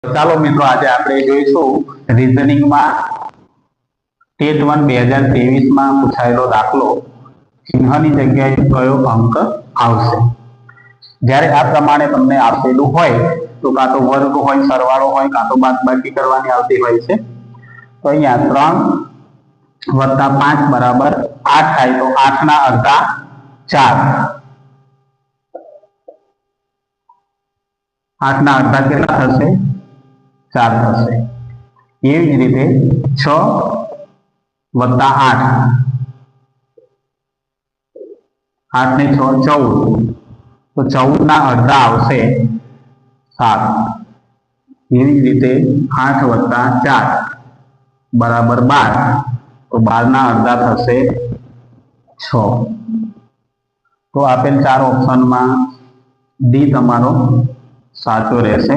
ચાલો મિત્રો, આજે આપણે જોઈશું રીઝનિંગમાં ટેટ 1 2023 માં પૂછાયેલો દાખલો ચિહ્નની જગ્યાએ કયો અંક આવશે। જ્યારે આ પ્રમાણે તમને આપેલું હોય તો કાં તો વર્ગ હોય, સરવાળો હોય, કાં તો બાદબાકી કરવાની આવતી હોય છે। તો અહીંયા 3 + 5 બરાબર 8 થાય તો 8 ના અડધા 4। 8 ના અડધા કેટલા થશે? 4 થશે। એવી જ રીતે 6 + 8, 8 ને 6 14, તો 14 ના અડધા આવશે 7। એવી જ રીતે 8 + 4 બરાબર 12, તો 12 ના અડધા થશે 6। તો આપેલ 4 ઓપ્શનમાં ડી તમારો સાચો રહેશે।